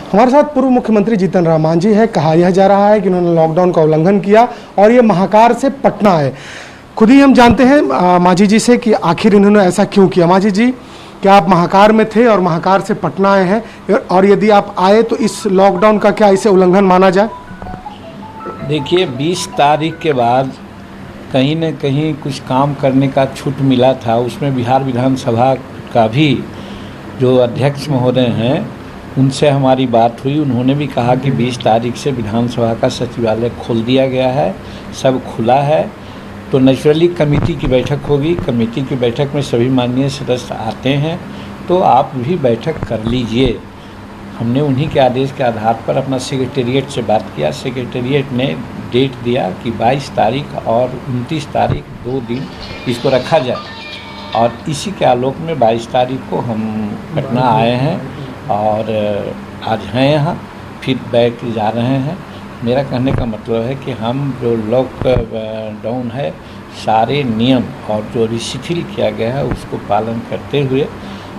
हमारे साथ पूर्व मुख्यमंत्री जीतन राम मांझी है। कहा यह जा रहा है कि उन्होंने लॉकडाउन का उल्लंघन किया और ये महाकार से पटना है। खुद ही हम जानते हैं मांझी जी से कि आखिर इन्होंने ऐसा क्यों किया। मांझी जी, क्या आप महाकार में थे और महाकार से पटना आए हैं, और यदि आप आए तो इस लॉकडाउन का क्या इसे उल्लंघन माना जाए? देखिए, 20 तारीख के बाद कहीं न कहीं कुछ काम करने का छूट मिला था। उसमें बिहार विधानसभा का भी जो अध्यक्ष महोदय हैं उनसे हमारी बात हुई। उन्होंने भी कहा कि 20 तारीख से विधानसभा का सचिवालय खोल दिया गया है, सब खुला है। तो नेचुरली कमेटी की बैठक होगी। कमेटी की बैठक में सभी माननीय सदस्य आते हैं, तो आप भी बैठक कर लीजिए। हमने उन्हीं के आदेश के आधार पर अपना सेक्रेटेरिएट से बात किया। सेक्रेटेरिएट ने डेट दिया कि 22 तारीख और 29 तारीख 2 दिन इसको रखा जाए, और इसी के आलोक में 22 तारीख को हम पटना आए हैं और आज हैं यहाँ, फिर बैठ जा रहे हैं। मेरा कहने का मतलब है कि हम जो लॉकडाउन है, सारे नियम और जो शिथिल किया गया है उसको पालन करते हुए।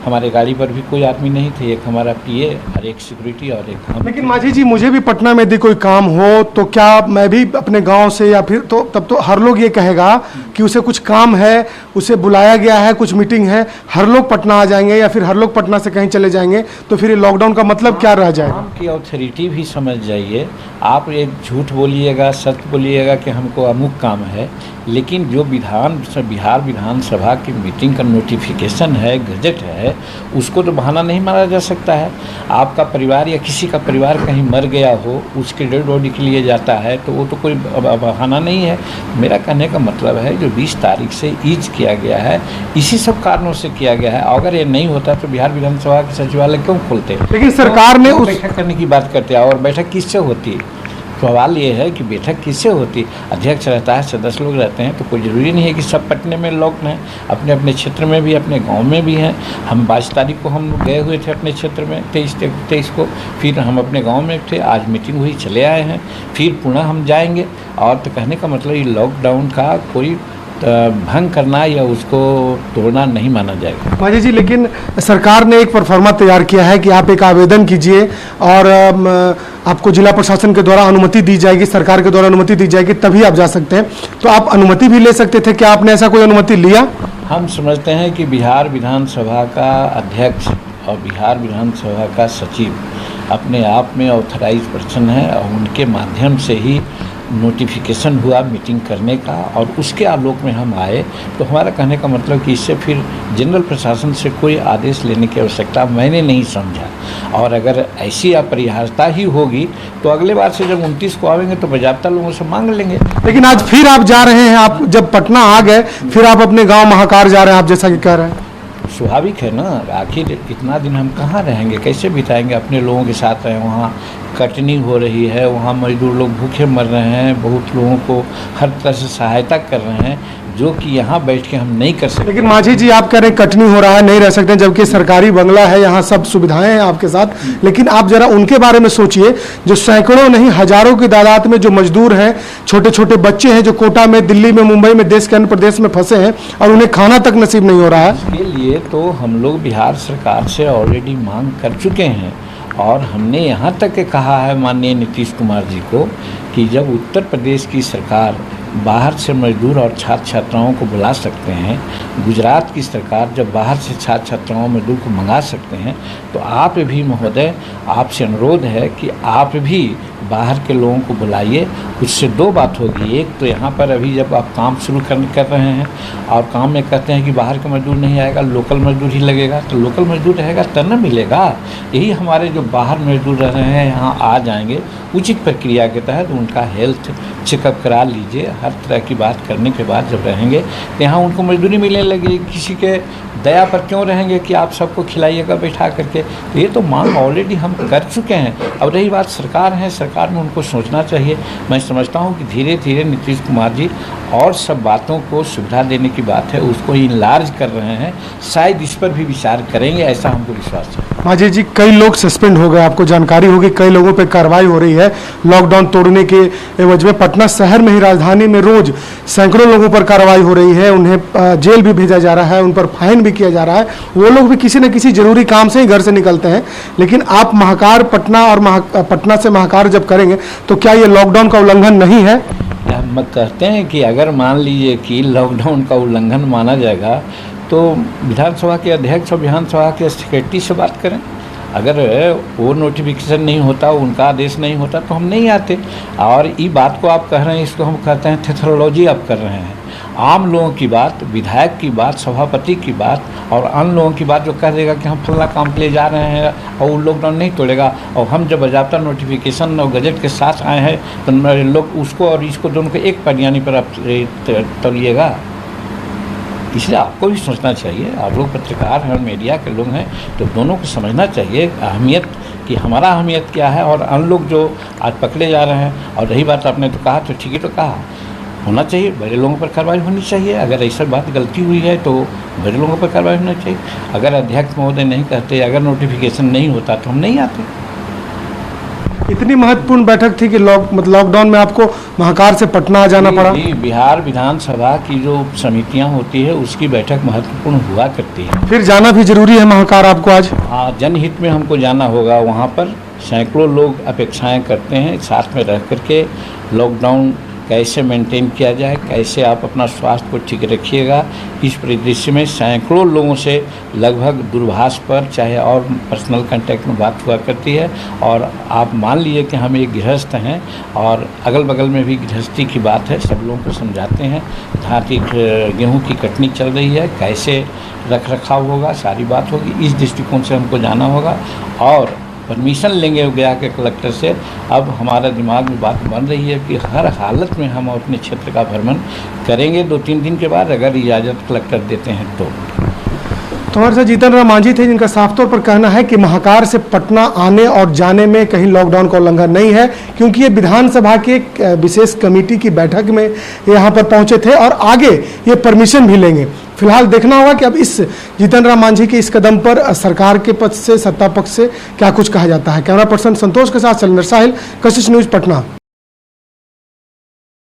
हमारे गाड़ी पर भी कोई आदमी नहीं थे, एक हमारा पीए और एक सिक्योरिटी और एक हम। लेकिन मांझी जी, मुझे भी पटना में यदि कोई काम हो तो क्या मैं भी अपने गांव से, या फिर तो तब तो हर लोग ये कहेगा कि उसे कुछ काम है, उसे बुलाया गया है, कुछ मीटिंग है, हर लोग पटना आ जाएंगे या फिर हर लोग पटना से कहीं चले जाएंगे, तो फिर ये लॉकडाउन का मतलब क्या रह जाएगा? काम की अथॉरिटी भी समझ जाइए। आप एक झूठ बोलिएगा, सत्य बोलिएगा कि हमको अमुक काम है, लेकिन जो बिहार विधानसभा की मीटिंग का नोटिफिकेशन है, गजट है, उसको तो बहाना नहीं माना जा सकता है। आपका परिवार या किसी का परिवार कहीं मर गया हो, उसके डेड बॉडी के लिए जाता है, तो वो तो कोई बहाना नहीं है। मेरा कहने का मतलब है जो 20 तारीख से ईज किया गया है, इसी सब कारणों से किया गया है। अगर ये नहीं होता तो बिहार विधानसभा के सचिवालय क्यों खोलते? लेकिन सरकार ने उस बैठक करने की बात करते हैं, और बैठक किससे होती? सवाल ये है कि बैठक किससे होती? अध्यक्ष रहता है, सदस्य लोग रहते हैं, तो कोई ज़रूरी नहीं है कि सब पटने में लॉक हैं। अपने अपने क्षेत्र में भी, अपने गांव में भी हैं। हम 22 तारीख को हम गए हुए थे अपने क्षेत्र में, 23 को, फिर हम अपने गांव में थे। आज मीटिंग हुई, चले आए हैं, फिर पुनः हम जाएंगे। और तो कहने का मतलब ये लॉकडाउन का कोई भंग करना या उसको तोड़ना नहीं माना जाएगा। मांझी जी, लेकिन सरकार ने एक परफॉर्मा तैयार किया है कि आप एक आवेदन कीजिए और आपको जिला प्रशासन के द्वारा अनुमति दी जाएगी, सरकार के द्वारा अनुमति दी जाएगी, तभी आप जा सकते हैं। तो आप अनुमति भी ले सकते थे, क्या आपने ऐसा कोई अनुमति लिया? हम समझते हैं कि बिहार विधानसभा का अध्यक्ष और बिहार विधानसभा का सचिव अपने आप में ऑथराइज पर्सन है, और उनके माध्यम से ही नोटिफिकेशन हुआ मीटिंग करने का, और उसके आलोक में हम आए। तो हमारा कहने का मतलब कि इससे फिर जनरल प्रशासन से कोई आदेश लेने की आवश्यकता मैंने नहीं समझा। और अगर ऐसी अपरिहार्यता ही होगी तो अगले बार से जब 29 को आएंगे तो बाज़ाब्ता लोगों से मांग लेंगे। लेकिन आज फिर आप जा रहे हैं, आप जब पटना आ गए फिर आप अपने गाँव महाकार जा रहे हैं, आप जैसा कि कह रहे हैं। स्वाभाविक है ना, आखिर इतना दिन हम कहाँ रहेंगे, कैसे बिताएंगे? अपने लोगों के साथ रहें। वहाँ कटनी हो रही है, वहाँ मजदूर लोग भूखे मर रहे हैं, बहुत लोगों को हर तरह से सहायता कर रहे हैं, जो कि यहाँ बैठ के हम नहीं कर सकते। लेकिन मांझी जी, आप कह रहे हैं कटनी हो रहा है, नहीं रह सकते, जबकि सरकारी बंगला है, यहाँ सब सुविधाएं हैं आपके साथ। लेकिन आप जरा उनके बारे में सोचिए, जो सैकड़ों नहीं हजारों की तादाद में जो मजदूर हैं, छोटे छोटे बच्चे हैं, जो कोटा में, दिल्ली में, मुंबई में, देश के अन्य प्रदेश में फंसे हैं और उन्हें खाना तक नसीब नहीं हो रहा है। इसके लिए तो हम लोग बिहार सरकार से ऑलरेडी मांग कर चुके हैं, और हमने यहाँ तक के कहा है माननीय नीतीश कुमार जी को कि जब उत्तर प्रदेश की सरकार बाहर से मजदूर और छात्र छात्राओं को बुला सकते हैं, गुजरात की सरकार जब बाहर से छात्र छात्राओं मजदूर को मंगा सकते हैं, तो आप भी महोदय, आपसे अनुरोध है कि आप भी बाहर के लोगों को बुलाइए। उससे दो बात होगी। एक तो यहाँ पर अभी जब आप काम शुरू कर रहे हैं और काम में कहते हैं कि बाहर का मजदूर नहीं आएगा, लोकल मजदूर ही लगेगा, तो लोकल मजदूर रहेगा तब न मिलेगा। यही हमारे जो बाहर मजदूर रह रहे हैं यहाँ आ जाएंगे, उचित प्रक्रिया के तहत उनका हेल्थ चेकअप करा लीजिए। हर तरह की बात करने के बाद जब रहेंगे तो यहाँ उनको मजदूरी मिलने लगेगी। किसी के दया पर क्यों रहेंगे कि आप सबको खिलाइएगा बैठा करके? तो ये तो मांग ऑलरेडी हम कर चुके हैं। अब रही बात सरकार है, सरकार प्रकार में उनको सोचना चाहिए। मैं समझता हूँ कि धीरे धीरे नीतीश कुमार जी और सब बातों को सुविधा देने की बात है उसको इनलार्ज कर रहे हैं, शायद इस पर भी विचार करेंगे, ऐसा हमको विश्वास है। मांझी जी, कई लोग सस्पेंड हो गए, आपको जानकारी होगी, कई लोगों पे कार्रवाई हो रही है लॉकडाउन तोड़ने के एवज में। पटना शहर में ही, राजधानी में रोज सैकड़ों लोगों पर कार्रवाई हो रही है, उन्हें जेल भी भेजा जा रहा है, उन पर फाइन भी किया जा रहा है। वो लोग भी किसी न किसी जरूरी काम से ही घर से निकलते हैं, लेकिन आप महाकार पटना और पटना से महाकार जब करेंगे तो क्या ये लॉकडाउन का उल्लंघन नहीं है? हम कहते हैं कि अगर मान लीजिए कि लॉकडाउन का उल्लंघन माना जाएगा तो विधानसभा के अध्यक्ष और विधानसभा के सेक्रेटरी से बात करें। अगर वो नोटिफिकेशन नहीं होता, उनका आदेश नहीं होता तो हम नहीं आते। और ये बात को आप कह रहे हैं, इसको हम कहते हैं थेथोलॉजी आप कर रहे हैं। आम लोगों की बात, विधायक की बात, सभापति की बात और अन्य लोगों की बात जो कह देगा कि हम फलना काम के लिए जा रहे हैं और वो लॉकडाउन नहीं तोड़ेगा, और हम जब बजाबता नोटिफिकेशन और गजट के साथ आए हैं तो लोग उसको और इसको दोनों को एक पैमाने पर आप तोड़िएगा। इसलिए आपको भी सोचना चाहिए, आप लोग पत्रकार हैं, मीडिया के लोग हैं, तो दोनों को समझना चाहिए अहमियत कि हमारा अहमियत क्या है और अन्य लोग जो आज पकड़े जा रहे हैं। और रही बात आपने तो कहा तो ठीक ही तो कहा, होना चाहिए, बड़े लोगों पर कार्रवाई होनी चाहिए। अगर ऐसा बात गलती हुई है तो बड़े लोगों पर कार्रवाई होनी चाहिए। अगर अध्यक्ष महोदय नहीं कहते, अगर नोटिफिकेशन नहीं होता तो हम नहीं आते। इतनी महत्वपूर्ण बैठक थी कि लॉकडाउन में आपको महाकार से पटना आ जाना पड़ा? बिहार विधानसभा की जो समितियां होती है उसकी बैठक महत्वपूर्ण हुआ करती है। फिर जाना भी जरूरी है महाकार आपको आज? हाँ, जनहित में हमको जाना होगा। वहाँ पर सैकड़ों लोग अपेक्षाएं करते हैं साथ में रह करके लॉकडाउन कैसे मेंटेन किया जाए, कैसे आप अपना स्वास्थ्य को ठीक रखिएगा। इस परिदृश्य में सैकड़ों लोगों से लगभग दूरभाष पर चाहे और पर्सनल कांटेक्ट में बात हुआ करती है। और आप मान लीजिए कि हम एक गृहस्थ हैं और अगल बगल में भी गृहस्थी की बात है, सब लोगों को समझाते हैं। धान की गेहूँ की कटनी चल रही है, कैसे रख रखाव होगा, सारी बात होगी। इस दृष्टिकोण से हमको जाना होगा और परमिशन लेंगे गया के कलेक्टर से। अब हमारा दिमाग में बात बन रही है कि हर हालत में हम अपने क्षेत्र का भ्रमण करेंगे 2-3 दिन के बाद, अगर इजाज़त कलेक्टर देते हैं तो। हमारे साथ जीतन राम मांझी थे, जिनका साफ तौर पर कहना है कि महाकार से पटना आने और जाने में कहीं लॉकडाउन का उल्लंघन नहीं है, क्योंकि ये विधानसभा के एक विशेष कमेटी की बैठक में यहाँ पर पहुंचे थे और आगे ये परमिशन भी लेंगे। फिलहाल देखना होगा कि अब इस जीतन राम मांझी के इस कदम पर सरकार के पक्ष से, सत्ता पक्ष से क्या कुछ कहा जाता है। कैमरा पर्सन संतोष के साथ शैलेंद्र साहिल, कशिश न्यूज़, पटना।